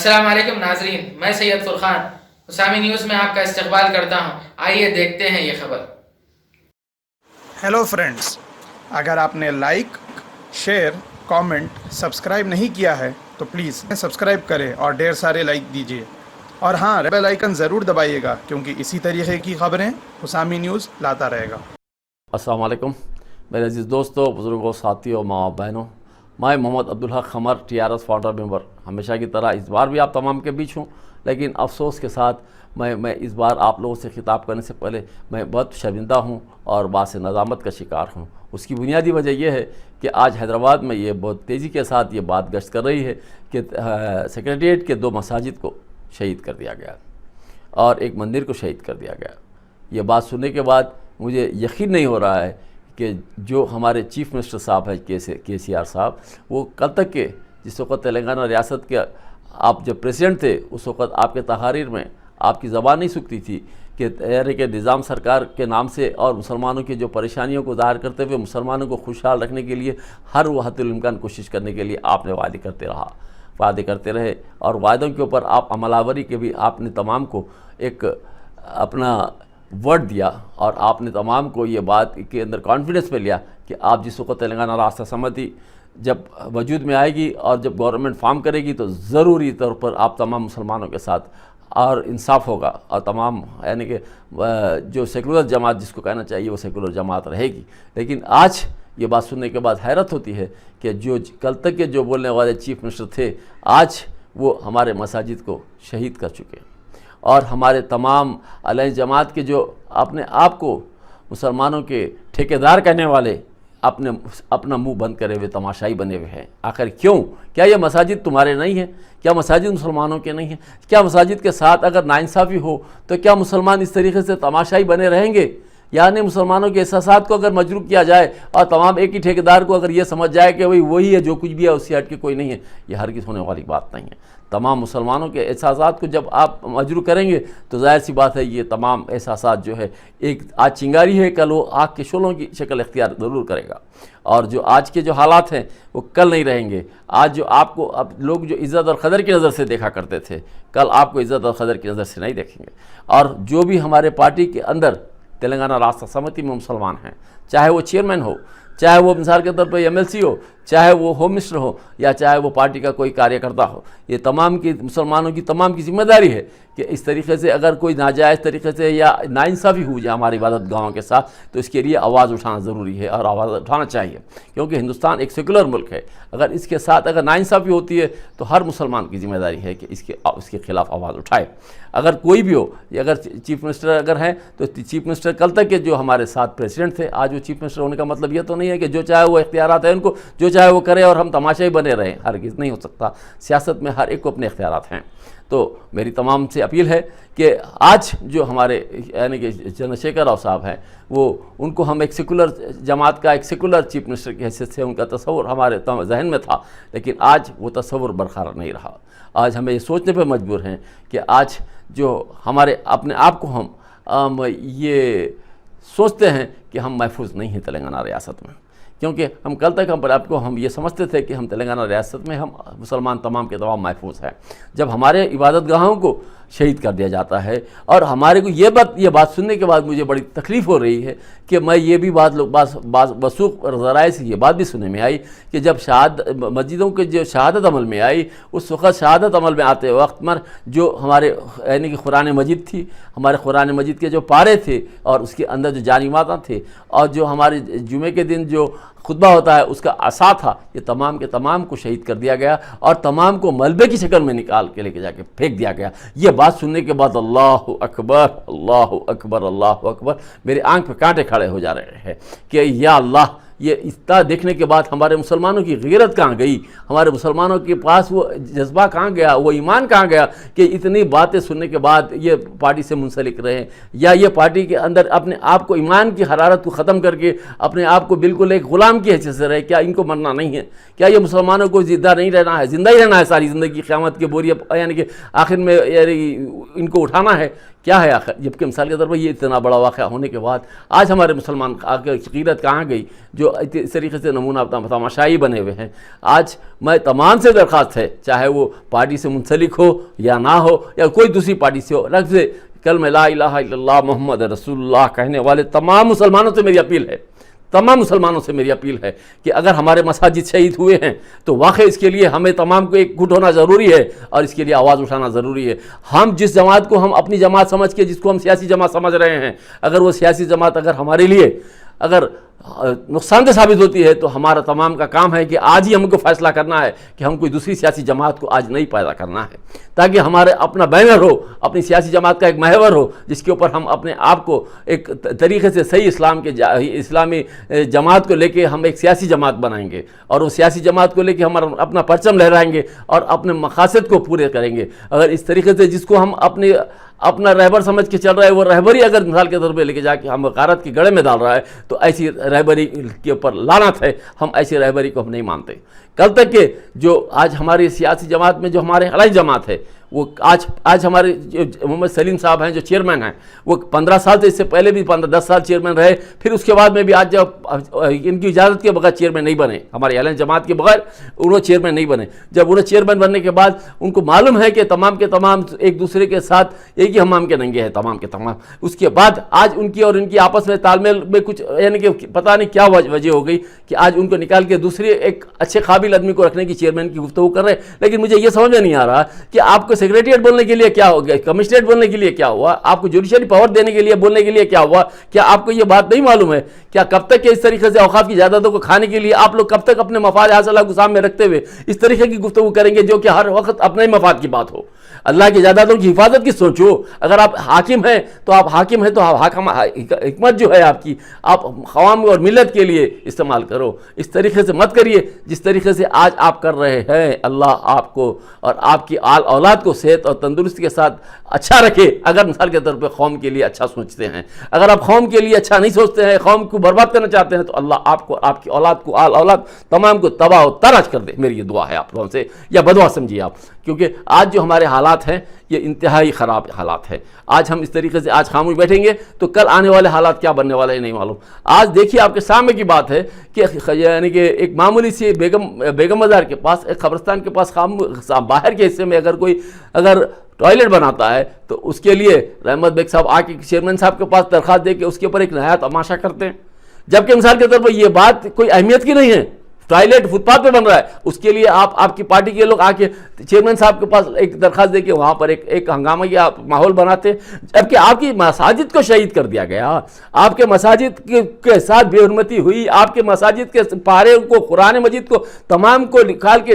السلام علیکم ناظرین، میں سید فرقان اسامی نیوز میں آپ کا استقبال کرتا ہوں۔ آئیے دیکھتے ہیں یہ خبر۔ ہیلو فرینڈز، اگر آپ نے لائک، شیئر، کامنٹ، سبسکرائب نہیں کیا ہے تو پلیز سبسکرائب کریں اور ڈھیر سارے لائک دیجیے، اور ہاں بیل آئیکن ضرور دبائیے گا کیونکہ اسی طریقے کی خبریں اسامی نیوز لاتا رہے گا۔ السلام علیکم میرے عزیز دوستوں، بزرگوں، ساتھیوں، ماں بہنوں، میں محمد عبدالحق خمر TRS فاؤنڈر ممبر ہمیشہ کی طرح اس بار بھی آپ تمام کے بیچ ہوں، لیکن افسوس کے ساتھ میں اس بار آپ لوگوں سے خطاب کرنے سے پہلے میں بہت شرمندہ ہوں اور باعث ندامت کا شکار ہوں۔ اس کی بنیادی وجہ یہ ہے کہ آج حیدرآباد میں یہ بہت تیزی کے ساتھ یہ بات گشت کر رہی ہے کہ سیکریٹریٹ کے 2 مساجد کو شہید کر دیا گیا اور ایک مندر کو شہید کر دیا گیا۔ یہ بات سننے کے بعد مجھے یقین نہیں ہو رہا ہے کہ جو ہمارے چیف منسٹر صاحب ہیں KCR صاحب، وہ کل تک کے جس وقت تلنگانہ ریاست کے آپ جب پریزیڈنٹ تھے اس وقت آپ کے تحاریر میں آپ کی زبان نہیں سکتی تھی کہ تحریک نظام سرکار کے نام سے اور مسلمانوں کی جو پریشانیوں کو ظاہر کرتے ہوئے مسلمانوں کو خوشحال رکھنے کے لیے ہر وہ حد الامکان کوشش کرنے کے لیے آپ نے وعدے کرتے رہے، اور وعدوں کے اوپر آپ عمل آوری کے بھی آپ نے تمام کو ایک اپنا ورڈ دیا، اور آپ نے تمام کو یہ بات کے اندر کانفیڈنس میں لیا کہ آپ جس وقت تلنگانہ راستہ سمتی جب وجود میں آئے گی اور جب گورنمنٹ فارم کرے گی تو ضروری طور پر آپ تمام مسلمانوں کے ساتھ اور انصاف ہوگا، اور تمام یعنی کہ جو سیکولر جماعت جس کو کہنا چاہیے وہ سیکولر جماعت رہے گی۔ لیکن آج یہ بات سننے کے بعد حیرت ہوتی ہے کہ جو کل تک کے جو بولنے والے چیف منسٹر تھے آج وہ ہمارے مساجد کو شہید کر چکے، اور ہمارے تمام علیہ جماعت کے جو اپنے آپ کو مسلمانوں کے ٹھیکیدار کہنے والے اپنا منہ بند کرے ہوئے تماشائی بنے ہوئے ہیں۔ آخر کیوں؟ کیا یہ مساجد تمہارے نہیں ہیں؟ کیا مساجد مسلمانوں کے نہیں ہیں؟ کیا مساجد کے ساتھ اگر ناانصافی ہو تو کیا مسلمان اس طریقے سے تماشائی بنے رہیں گے؟ یعنی مسلمانوں کے احساسات کو اگر مجروح کیا جائے اور تمام ایک ہی ٹھیکیدار کو اگر یہ سمجھ جائے کہ وہی ہے جو کچھ بھی ہے اس سے ہٹ کے کوئی نہیں ہے، یہ ہرگز ہونے والی بات نہیں ہے۔ تمام مسلمانوں کے احساسات کو جب آپ مجروح کریں گے تو ظاہر سی بات ہے یہ تمام احساسات جو ہے ایک آج چنگاری ہے، کل وہ آگ کے شعلوں کی شکل اختیار ضرور کرے گا، اور جو آج کے جو حالات ہیں وہ کل نہیں رہیں گے۔ آج جو آپ کو اب لوگ جو عزت اور قدر کی نظر سے دیکھا کرتے تھے کل آپ کو عزت اور قدر کی نظر سے نہیں دیکھیں گے، اور جو بھی ہمارے پارٹی کے اندر تلنگانہ راستہ سمتی میں مسلمان ہیں، چاہے وہ چیئرمین ہو، چاہے وہ مثال کے طور پر MLC ہو، چاہے وہ ہوم منسٹر ہو، یا چاہے وہ پارٹی کا کوئی کاریہ کرتا ہو، یہ تمام کی مسلمانوں کی تمام کی ذمہ داری ہے کہ اس طریقے سے اگر کوئی ناجائز طریقے سے یا ناانصافی ہو جائے ہماری عبادت گاہوں کے ساتھ تو اس کے لیے آواز اٹھانا ضروری ہے اور آواز اٹھانا چاہیے، کیونکہ ہندوستان ایک سیکولر ملک ہے۔ اگر اس کے ساتھ اگر ناانصافی ہوتی ہے تو ہر مسلمان کی ذمہ داری ہے کہ اس کے خلاف آواز اٹھائے، اگر کوئی بھی ہو۔ اگر چیف منسٹر اگر ہیں تو چیف منسٹر کل تک کے جو ہمارے ساتھ پریزیڈنٹ تھے آج وہ چیف منسٹر ہونے کا مطلب یہ تو نہیں ہے کہ جو چاہے وہ اختیارات ہیں ان کو جو چاہے وہ کرے اور ہم تماشائی بنے رہیں، ہرگز نہیں ہو سکتا۔ سیاست میں ہر ایک کو اپنے اختیارات ہیں۔ تو میری تمام سے اپیل ہے کہ آج جو ہمارے یعنی کہ چندرشیکھر راؤ صاحب ہیں وہ ان کو ہم ایک سیکولر جماعت کا ایک سیکولر چیف منسٹر کی حیثیت سے ان کا تصور ہمارے ذہن میں تھا، لیکن آج وہ تصور برقرار نہیں رہا۔ آج ہمیں یہ سوچنے پہ مجبور ہیں کہ آج جو ہمارے اپنے آپ کو ہم یہ سوچتے ہیں کہ ہم محفوظ نہیں ہیں تلنگانہ ریاست میں، کیونکہ ہم کل تک آپ کو ہم یہ سمجھتے تھے کہ ہم تلنگانہ ریاست میں ہم مسلمان تمام کے تمام محفوظ ہیں، جب ہمارے عبادت گاہوں کو شہید کر دیا جاتا ہے، اور ہمارے کو یہ بات سننے کے بعد مجھے بڑی تکلیف ہو رہی ہے کہ میں یہ بھی وثوق ذرائع سے یہ بات بھی سننے میں آئی کہ جب مسجدوں کے جو شہادت عمل میں آئی اس وقت شہادت عمل میں آتے وقت جو ہمارے یعنی کہ قرآن مجید تھی، ہمارے قرآن مجید کے جو پارے تھے اور اس کے اندر جو جانمازاں تھے اور جو ہمارے جمعے کے دن جو خطبہ ہوتا ہے اس کا عصا تھا، یہ تمام کے تمام کو شہید کر دیا گیا اور تمام کو ملبے کی شکل میں نکال کے لے کے جا کے پھینک دیا گیا۔ یہ بات سننے کے بعد اللہ اکبر اللہ اکبر اللہ اکبر میرے آنکھ پہ کانٹے کھڑے ہو جا رہے ہیں کہ یا اللہ، یہ اتنا دیکھنے کے بعد ہمارے مسلمانوں کی غیرت کہاں گئی، ہمارے مسلمانوں کے پاس وہ جذبہ کہاں گیا، وہ ایمان کہاں گیا کہ اتنی باتیں سننے کے بعد یہ پارٹی سے منسلک رہے، یا یہ پارٹی کے اندر اپنے آپ کو ایمان کی حرارت کو ختم کر کے اپنے آپ کو بالکل ایک غلام کی حیثیت سے رہے۔ کیا ان کو مرنا نہیں ہے؟ کیا یہ مسلمانوں کو زندہ نہیں رہنا ہے؟ زندہ ہی رہنا ہے ساری زندگی، قیامت کے بوریے یعنی کہ آخر میں یعنی ان کو اٹھانا ہے کیا ہے آخر؟ جبکہ مثال کے طور پر یہ اتنا بڑا واقعہ ہونے کے بعد آج ہمارے مسلمان عقیدت کہاں گئی جو اس طریقے سے نمونہ تماشائی بنے ہوئے ہیں؟ آج میں تمام سے درخواست ہے، چاہے وہ پارٹی سے منسلک ہو یا نہ ہو یا کوئی دوسری پارٹی سے ہو، لفظ کلمہ لا الہ الا اللہ محمد رسول اللہ کہنے والے تمام مسلمانوں سے میری اپیل ہے، تمام مسلمانوں سے میری اپیل ہے کہ اگر ہمارے مساجد شہید ہوئے ہیں تو واقعی اس کے لیے ہمیں تمام کو ایک گٹ ہونا ضروری ہے اور اس کے لیے آواز اٹھانا ضروری ہے۔ ہم جس جماعت کو ہم اپنی جماعت سمجھ کے، جس کو ہم سیاسی جماعت سمجھ رہے ہیں، اگر وہ سیاسی جماعت اگر ہمارے لیے اگر نقصان دہ ثابت ہوتی ہے تو ہمارا تمام کا کام ہے کہ آج ہی ہم کو فیصلہ کرنا ہے کہ ہم کوئی دوسری سیاسی جماعت کو آج نہیں پیدا کرنا ہے، تاکہ ہمارے اپنا بینر ہو، اپنی سیاسی جماعت کا ایک محور ہو جس کے اوپر ہم اپنے آپ کو ایک طریقے سے صحیح اسلامی جماعت کو لے کے ہم ایک سیاسی جماعت بنائیں گے، اور وہ سیاسی جماعت کو لے کے ہم اپنا پرچم لہرائیں گے اور اپنے مقاصد کو پورے کریں گے۔ اگر اس طریقے سے جس کو ہم اپنا رہبر سمجھ کے چل رہا ہے، وہ رہبری اگر مثال کے طور پہ لے کے جا کے ہم غارت کے گڑھے میں ڈال رہا ہے تو ایسی رہبری کے اوپر لعنت ہے، ہم ایسی رہبری کو ہم نہیں مانتے۔ کل تک کہ جو آج ہماری سیاسی جماعت میں جو ہمارے علیہ جماعت ہے، وہ آج ہمارے جو محمد سلیم صاحب ہیں جو چیئرمین ہیں، وہ 15 سال سے، اس سے پہلے بھی 10 سال چیئرمین رہے، پھر اس کے بعد میں بھی آج جب ان کی اجازت کے بغیر چیئرمین نہیں بنے، ہمارے علیہ جماعت کے بغیر انہوں چیئرمین نہیں بنے۔ جب انہیں چیئرمین بننے کے بعد ان کو معلوم ہے کہ تمام کے تمام ایک دوسرے کے ساتھ ایک ہی حمام کے ننگے ہیں تمام کے تمام، اس کے بعد آج ان کی اور ان کی آپس میں تال میل میں کچھ یعنی کہ پتہ نہیں کیا وجہ ہو گئی کہ آج ان کو نکال کے دوسرے ایک اچھے قابل آدمی کو رکھنے کی چیئرمین کی گفتگو کر رہے ہیں۔ لیکن مجھے یہ سمجھ میں نہیں آ رہا کہ آپ کو سیکریٹریٹ بولنے کے لیے کیا ہو گیا، کمشنریٹ بولنے کے لیے کیا ہوا، آپ کو جوڈیشری پاور دینے کے لیے بولنے کے لیے کیا ہوا؟ کیا آپ کو یہ بات نہیں معلوم ہے؟ کیا کب تک کہ اس طریقے سے اوقاف کی جائیدادوں کو کھانے کے لیے آپ لوگ کب تک اپنے مفاد حاصلہ کو سامنے رکھتے ہوئے اس طریقے کی گفتگو کریں گے جو کہ ہر وقت اپنے مفاد کی بات ہو؟ اللہ کی جائیدادوں کی حفاظت کی سوچو۔ اگر آپ حاکم ہیں تو حکمت جو ہے آپ کی، آپ عوام اور ملت کے لیے استعمال کرو، اس طریقے سے مت کریے جس طریقے سے آج آپ کر رہے ہیں۔ اللہ آپ کو اور آپ کی اولاد کو صحت اور تندرستی کے ساتھ اچھا رکھے۔ اگر مثال کے طور پہ قوم کے لیے اچھا سوچتے ہیں، اگر آپ قوم کے لیے اچھا نہیں سوچتے ہیں، قوم کو برباد کرنا چاہتے ہیں، تو اللہ آپ کو، آپ کی اولاد کو، اولاد تمام کو تباہ و تاراج کر دے۔ میری یہ دعا ہے آپ لوگوں سے، یا بدعا سمجھیے آپ، کیونکہ آج جو ہمارے حالات ہیں یہ انتہائی خراب حالات ہیں۔ آج ہم اس طریقے سے آج خاموش بیٹھیں گے تو کل آنے والے حالات کیا بننے والے ہیں نہیں معلوم۔ آج دیکھیے آپ کے سامنے کی بات ہے کہ یعنی کہ ایک معمولی سی بیگم بازار کے پاس، ایک قبرستان کے پاس باہر کے حصے میں اگر کوئی ٹوائلٹ بناتا ہے تو اس کے لیے رحمت بیگ صاحب آ کے چیئرمین صاحب کے پاس درخواست دے کے اس کے اوپر ایک نیا تماشا کرتے ہیں، جبکہ مثال کے طور پر یہ بات کوئی اہمیت کی نہیں ہے۔ ٹوائلٹ فٹ پاتھ پہ بن رہا ہے، اس کے لیے آپ کی پارٹی کے لوگ آ کے چیئرمین صاحب کے پاس ایک درخواست دے کے وہاں پر ایک ہنگامہ یا ماحول بناتے ہیں، جبکہ آپ کی مساجد کو شہید کر دیا گیا، آپ کے مساجد کے ساتھ بے حرمتی ہوئی، آپ کے مساجد کے پارے کو، قرآن مجید کو تمام کو نکال کے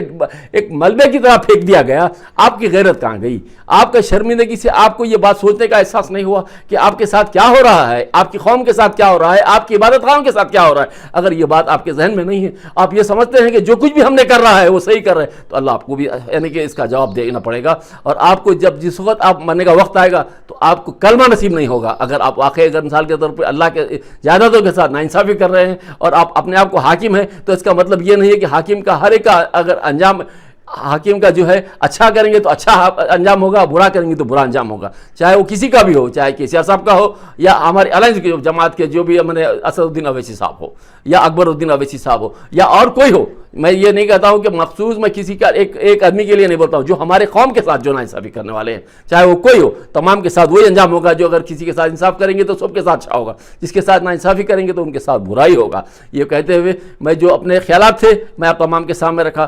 ایک ملبے کی طرح پھینک دیا گیا۔ آپ کی غیرت کہاں گئی؟ آپ کا شرمندگی سے آپ کو یہ بات سوچنے کا احساس نہیں ہوا کہ آپ کے ساتھ کیا ہو رہا ہے، آپ کی قوم کے ساتھ کیا ہو رہا ہے، آپ کی عبادت خانوں کے ساتھ کیا ہو رہا ہے؟ اگر یہ بات آپ کے ذہن میں نہیں ہے، آپ یہ سمجھتے ہیں کہ جو کچھ بھی ہم نے کر رہا ہے وہ صحیح کر رہے ہیں، تو اللہ آپ کو بھی یعنی کہ اس کا جواب دینا پڑے گا، اور آپ کو جب جس وقت آپ مرنے کا وقت آئے گا تو آپ کو کلمہ نصیب نہیں ہوگا اگر آپ واقعی اگر مثال کے طور پہ اللہ کے جائیدادوں کے ساتھ ناانصافی کر رہے ہیں اور آپ اپنے آپ کو حاکم ہیں۔ تو اس کا مطلب یہ نہیں ہے کہ حاکم کا ہر ایک کا اگر انجام، حاکم کا جو ہے اچھا کریں گے تو اچھا انجام ہوگا، برا کریں گے تو برا انجام ہوگا، چاہے وہ کسی کا بھی ہو، چاہے کیسیار صاحب کا ہو یا ہمارے الائنس کی جماعت کے جو بھی اسد الدین اویسی صاحب ہو یا اکبر الدین اویسی صاحب ہو یا اور کوئی ہو۔ میں یہ نہیں کہتا ہوں کہ مخصوص میں کسی کا ایک آدمی کے لیے نہیں بولتا ہوں، جو ہمارے قوم کے ساتھ جو ناانصافی کرنے والے ہیں چاہے وہ کوئی ہو، تمام کے ساتھ وہی انجام ہوگا۔ جو اگر کسی کے ساتھ انصاف کریں گے تو سب کے ساتھ اچھا ہوگا، جس کے ساتھ ناانصافی کریں گے تو ان کے ساتھ برائی ہوگا۔ یہ کہتے ہوئے میں جو اپنے خیالات تھے میں آپ تمام کے سامنے رکھا۔